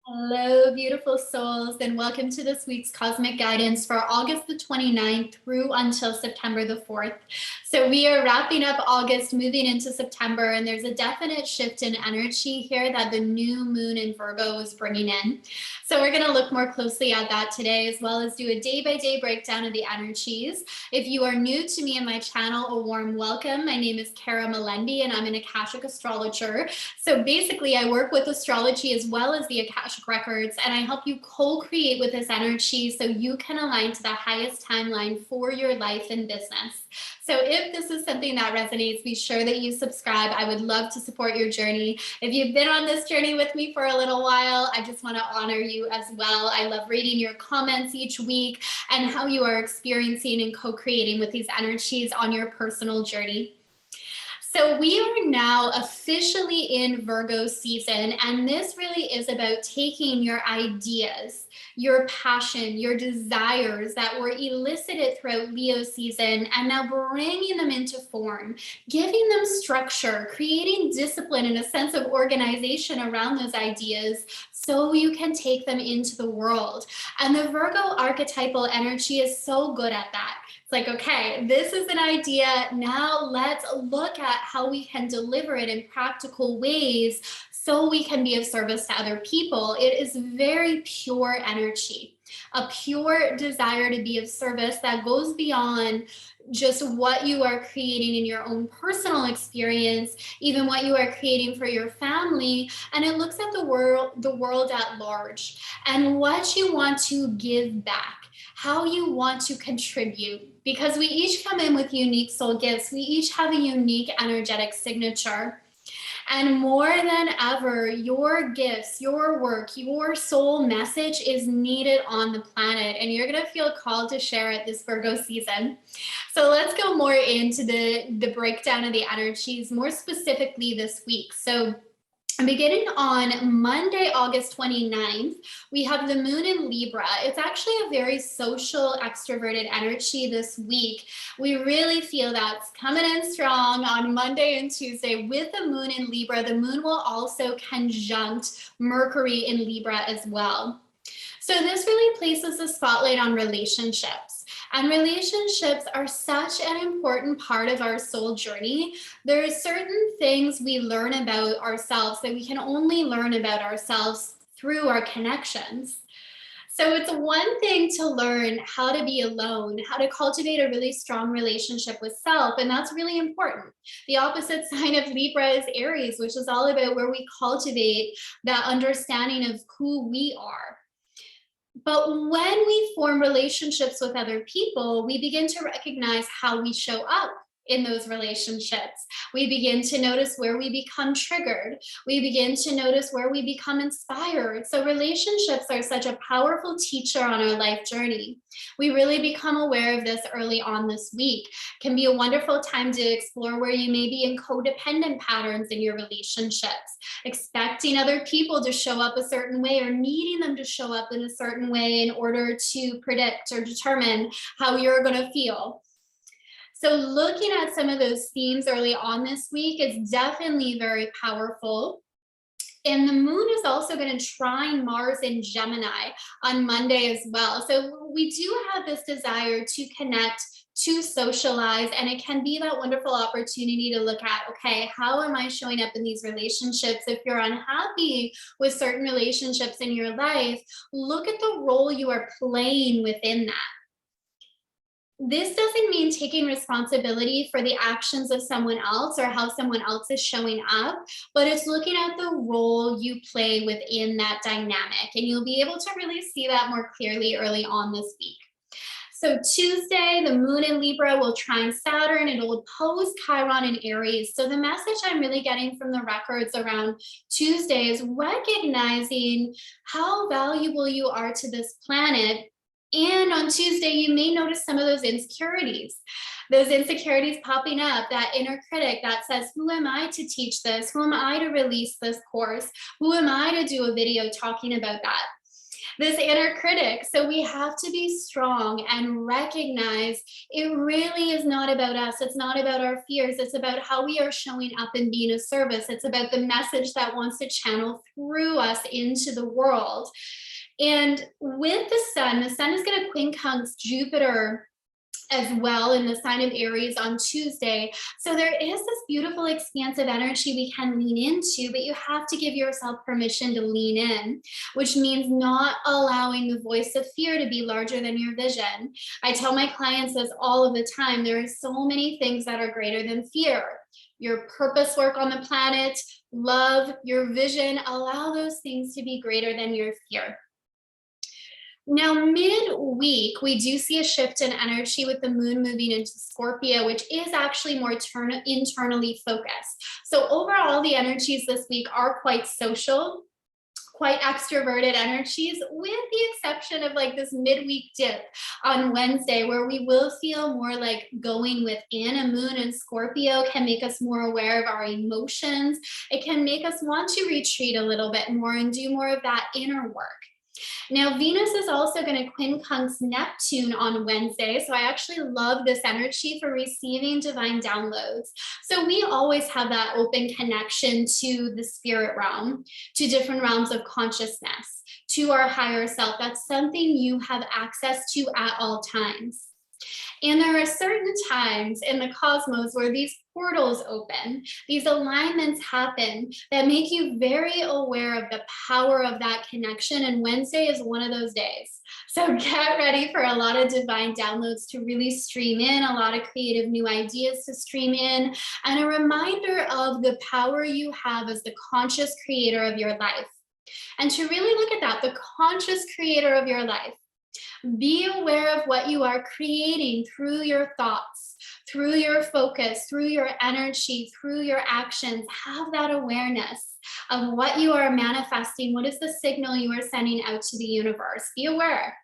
Hello, beautiful souls, and welcome to this week's cosmic guidance for August the 29th through until September the 4th. So we are wrapping up August, moving into September, and there's a definite shift in energy here that the new moon in Virgo is bringing in. So we're going to look more closely at that today, as well as do a day-by-day breakdown of the energies. If you are new to me and my channel, a warm welcome. My name is Kara Melendi, and I'm an Akashic astrologer. So basically, I work with astrology as well as the Akashic Records, and I help you co-create with this energy so you can align to the highest timeline for your life and business. So if this is something that resonates, be sure that you subscribe. I would love to support your journey. If you've been on this journey with me for a little while, I just want to honor you as well. I love reading your comments each week and how you are experiencing and co-creating with these energies on your personal journey. So we are now officially in Virgo season, and this really is about taking your ideas, your passion, your desires that were elicited throughout Leo season and now bringing them into form, giving them structure, creating discipline and a sense of organization around those ideas so you can take them into the world. And the Virgo archetypal energy is so good at that. It's like, okay, this is an idea. Now let's look at how we can deliver it in practical ways so we can be of service to other people. It is very pure energy, a pure desire to be of service that goes beyond just what you are creating in your own personal experience, even what you are creating for your family. And it looks at the world at large and what you want to give back, how you want to contribute, because we each come in with unique soul gifts. We each have a unique energetic signature. And more than ever, your gifts, your work, your soul message is needed on the planet, and you're going to feel called to share it this Virgo season. So let's go more into the breakdown of the energies, more specifically this week. So beginning on Monday, August 29th, we have the moon in Libra. It's actually a very social, extroverted energy this week. We really feel that's coming in strong on Monday and Tuesday with the moon in Libra. The moon will also conjunct Mercury in Libra as well. So this really places the spotlight on relationships. And relationships are such an important part of our soul journey. There are certain things we learn about ourselves that we can only learn about ourselves through our connections. So it's one thing to learn how to be alone, how to cultivate a really strong relationship with self, and that's really important. The opposite sign of Libra is Aries, which is all about where we cultivate that understanding of who we are. But when we form relationships with other people, we begin to recognize how we show up in those relationships. We begin to notice where we become triggered. We begin to notice where we become inspired. So relationships are such a powerful teacher on our life journey. We really become aware of this early on this week. It can be a wonderful time to explore where you may be in codependent patterns in your relationships, expecting other people to show up a certain way or needing them to show up in a certain way in order to predict or determine how you're going to feel. So looking at some of those themes early on this week is definitely very powerful. And the moon is also going to trine Mars in Gemini on Monday as well. So we do have this desire to connect, to socialize, and it can be that wonderful opportunity to look at, okay, how am I showing up in these relationships? If you're unhappy with certain relationships in your life, look at the role you are playing within that. This doesn't mean taking responsibility for the actions of someone else or how someone else is showing up, but it's looking at the role you play within that dynamic. And you'll be able to really see that more clearly early on this week. So Tuesday, the moon in Libra will trine Saturn. It'll oppose Chiron in Aries. So the message I'm really getting from the records around Tuesday is recognizing how valuable you are to this planet. And on Tuesday, you may notice some of those insecurities popping up, that inner critic that says, who am I to teach this? Who am I to release this course? Who am I to do a video talking about that? this inner critic. So we have to be strong and recognize it really is not about us. It's not about our fears. It's about how we are showing up and being of service. It's about the message that wants to channel through us into the world. And with the sun is going to quincunx Jupiter as well in the sign of Aries on Tuesday. So there is this beautiful expansive energy we can lean into, but you have to give yourself permission to lean in, which means not allowing the voice of fear to be larger than your vision. I tell my clients this all of the time. There are so many things that are greater than fear. Your purpose work on the planet, love, your vision, allow those things to be greater than your fear. Now, midweek, we do see a shift in energy with the moon moving into Scorpio, which is actually more internally focused. So overall, the energies this week are quite social, quite extroverted energies, with the exception of like this midweek dip on Wednesday, where we will feel more like going within. A moon in Scorpio can make us more aware of our emotions. It can make us want to retreat a little bit more and do more of that inner work. Now, Venus is also going to quincunx Neptune on Wednesday. So I actually love this energy for receiving divine downloads. So we always have that open connection to the spirit realm, to different realms of consciousness, to our higher self. That's something you have access to at all times. And there are certain times in the cosmos where these portals open, these alignments happen that make you very aware of the power of that connection. And Wednesday is one of those days. So get ready for a lot of divine downloads to really stream in, a lot of creative new ideas to stream in, and a reminder of the power you have as the conscious creator of your life. And to really look at that, the conscious creator of your life. Be aware of what you are creating through your thoughts, through your focus, through your energy, through your actions. Have that awareness of what you are manifesting. What is the signal you are sending out to the universe? Be aware.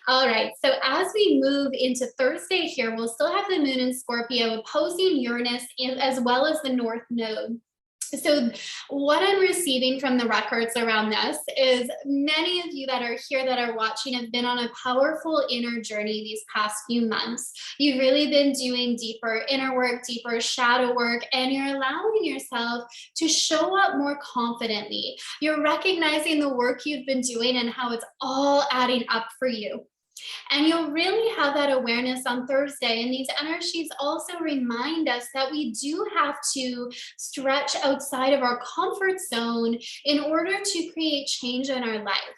All right, so as we move into Thursday here, we'll still have the moon in Scorpio opposing Uranus as well as the North Node. So what I'm receiving from the records around this is many of you that are here that are watching have been on a powerful inner journey these past few months. You've really been doing deeper inner work, deeper shadow work, and you're allowing yourself to show up more confidently. You're recognizing the work you've been doing and how it's all adding up for you. And you'll really have that awareness on Thursday. And these energies also remind us that we do have to stretch outside of our comfort zone in order to create change in our life.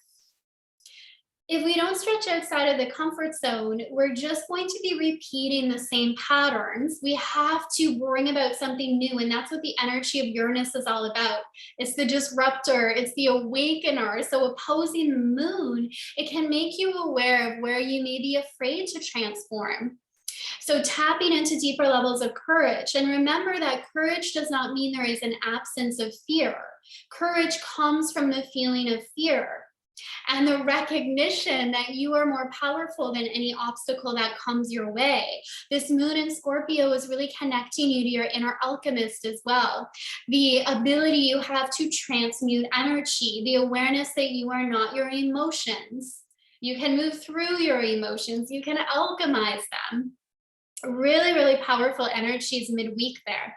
If we don't stretch outside of the comfort zone, we're just going to be repeating the same patterns. We have to bring about something new. And that's what the energy of Uranus is all about. It's the disruptor, it's the awakener. So opposing the moon, it can make you aware of where you may be afraid to transform. So tapping into deeper levels of courage. And remember that courage does not mean there is an absence of fear. Courage comes from the feeling of fear and the recognition that you are more powerful than any obstacle that comes your way. This moon in Scorpio is really connecting you to your inner alchemist as well. The ability you have to transmute energy, the awareness that you are not your emotions. You can move through your emotions. You can alchemize them. Really, really powerful energies midweek there.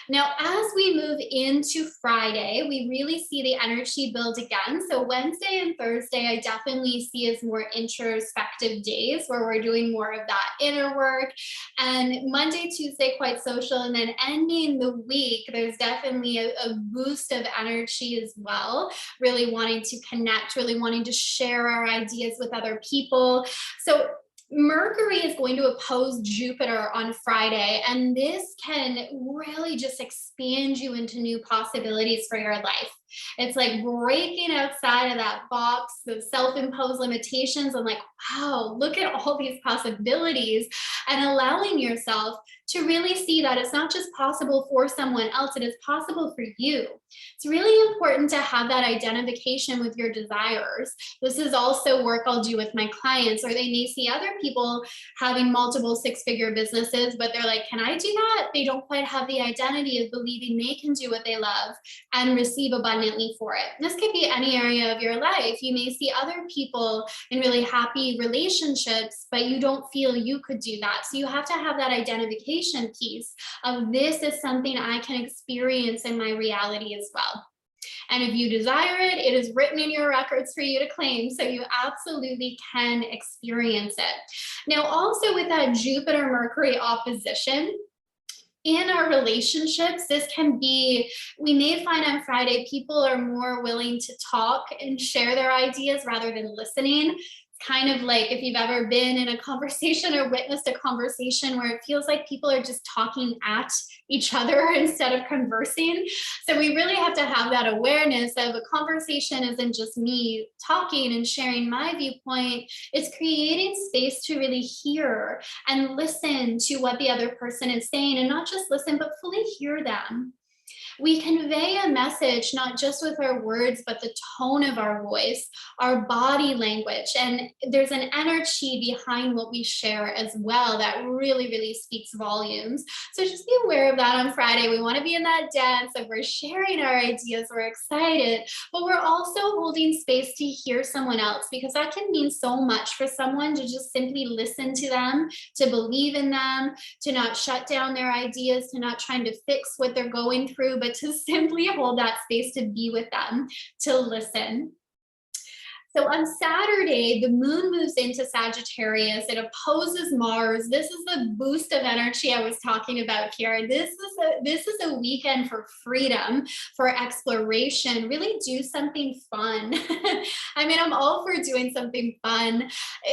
Now, as we move into Friday, we really see the energy build again. So Wednesday and Thursday, I definitely see as more introspective days where we're doing more of that inner work. And Monday, Tuesday, quite social. And then ending the week, there's definitely a boost of energy as well. Really wanting to connect, really wanting to share our ideas with other people. So Mercury is going to oppose Jupiter on Friday, and this can really just expand you into new possibilities for your life. It's like breaking outside of that box, the self-imposed limitations, and like, wow, look at all these possibilities, and allowing yourself to really see that it's not just possible for someone else, it is possible for you. It's really important to have that identification with your desires. This is also work I'll do with my clients, or they may see other people having multiple six-figure businesses, but they're like, can I do that? They don't quite have the identity of believing they can do what they love and receive abundance abundantly for it. This could be any area of your life. You may see other people in really happy relationships, but you don't feel you could do that. So you have to have that identification piece of, this is something I can experience in my reality as well. And if you desire it, it is written in your records for you to claim. So you absolutely can experience it. Now, also with that Jupiter-Mercury opposition, in our relationships, this can be, we may find on Friday, people are more willing to talk and share their ideas rather than listening. Kind of like if you've ever been in a conversation or witnessed a conversation where it feels like people are just talking at each other instead of conversing. So we really have to have that awareness of, a conversation isn't just me talking and sharing my viewpoint. It's creating space to really hear and listen to what the other person is saying, and not just listen, but fully hear them. We convey a message not just with our words, but the tone of our voice, our body language. And there's an energy behind what we share as well that really, really speaks volumes. So just be aware of that on Friday. We want to be in that dance of, we're sharing our ideas, we're excited, but we're also holding space to hear someone else, because that can mean so much for someone to just simply listen to them, to believe in them, to not shut down their ideas, to not trying to fix what they're going through, but to simply hold that space to be with them, to listen. So on Saturday, the moon moves into Sagittarius. It opposes Mars. This is the boost of energy I was talking about here. This is a weekend for freedom, for exploration. Really do something fun. I mean, I'm all for doing something fun.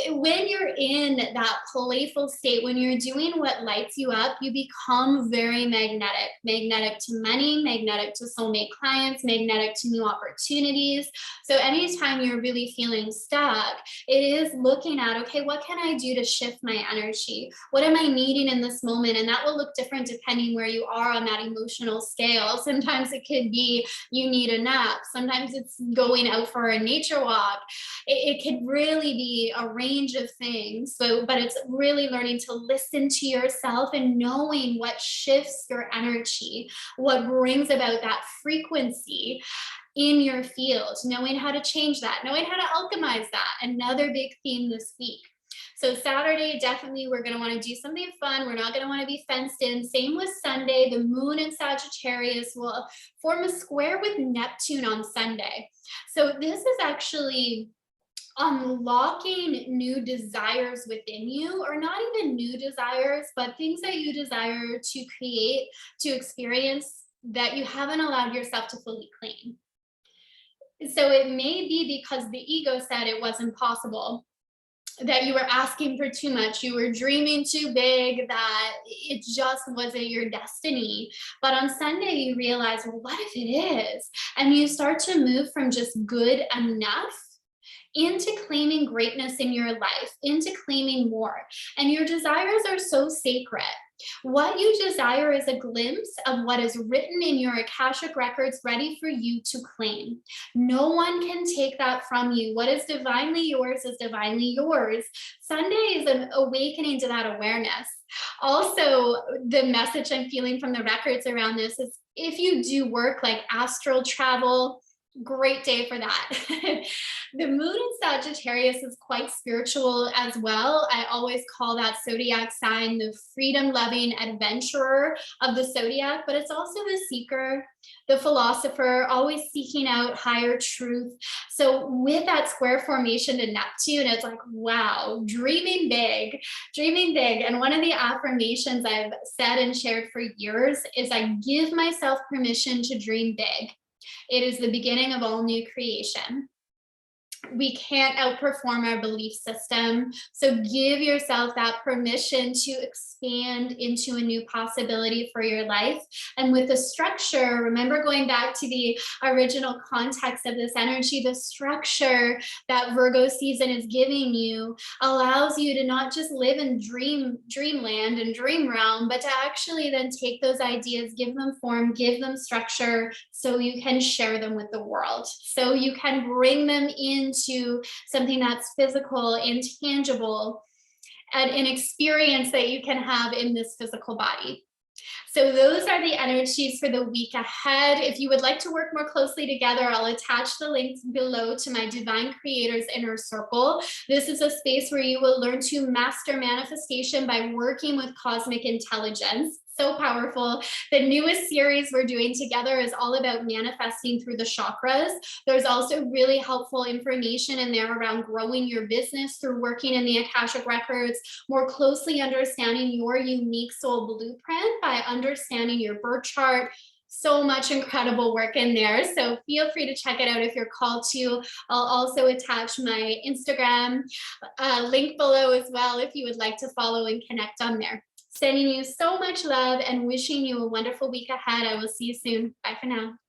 When you're in that playful state, when you're doing what lights you up, you become very magnetic. Magnetic to money, magnetic to soulmate clients, magnetic to new opportunities. So anytime you're really feeling stuck, it is looking at, okay, what can I do to shift my energy? What am I needing in this moment? And that will look different depending where you are on that emotional scale. Sometimes it could be you need a nap. Sometimes it's going out for a nature walk. It could really be a range of things. But it's really learning to listen to yourself and knowing what shifts your energy, what brings about that frequency in your field, knowing how to change that, knowing how to alchemize that. Another big theme this week. So Saturday, definitely we're going to want to do something fun. We're not going to want to be fenced in. Same with Sunday. The moon in Sagittarius will form a square with Neptune on Sunday. So this is actually unlocking new desires within you, or not even new desires, but things that you desire to create, to experience, that you haven't allowed yourself to fully claim. So it may be because the ego said it wasn't possible, that you were asking for too much, you were dreaming too big, that it just wasn't your destiny. But on Sunday, you realize, well, what if it is? And you start to move from just good enough into claiming greatness in your life, into claiming more. And your desires are so sacred. What you desire is a glimpse of what is written in your Akashic Records, ready for you to claim. No one can take that from you. What is divinely yours is divinely yours. Sunday is an awakening to that awareness. Also, the message I'm feeling from the records around this is, if you do work like astral travel, great day for that. The moon in Sagittarius is quite spiritual as well. I always call that zodiac sign the freedom-loving adventurer of the zodiac, but it's also the seeker, the philosopher, always seeking out higher truth. So with that square formation to Neptune, it's like, wow, dreaming big, dreaming big. And one of the affirmations I've said and shared for years is, I give myself permission to dream big. It is the beginning of all new creation. We can't outperform our belief system. So give yourself that permission to expand into a new possibility for your life. And with the structure, remember, going back to the original context of this energy, the structure that Virgo season is giving you allows you to not just live in dreamland and dream realm, but to actually then take those ideas, give them form, give them structure, so you can share them with the world. So you can bring them into something that's physical, intangible, and an experience that you can have in this physical body. So those are the energies for the week ahead. If you would like to work more closely together, I'll attach the links below to my Divine Creators Inner Circle. This is a space where you will learn to master manifestation by working with cosmic intelligence. So powerful. The newest series we're doing together is all about manifesting through the chakras. There's also really helpful information in there around growing your business through working in the Akashic Records, more closely understanding your unique soul blueprint by understanding your birth chart. So much incredible work in there. So feel free to check it out if you're called to. I'll also attach my Instagram link below as well if you would like to follow and connect on there. Sending you so much love and wishing you a wonderful week ahead. I will see you soon. Bye for now.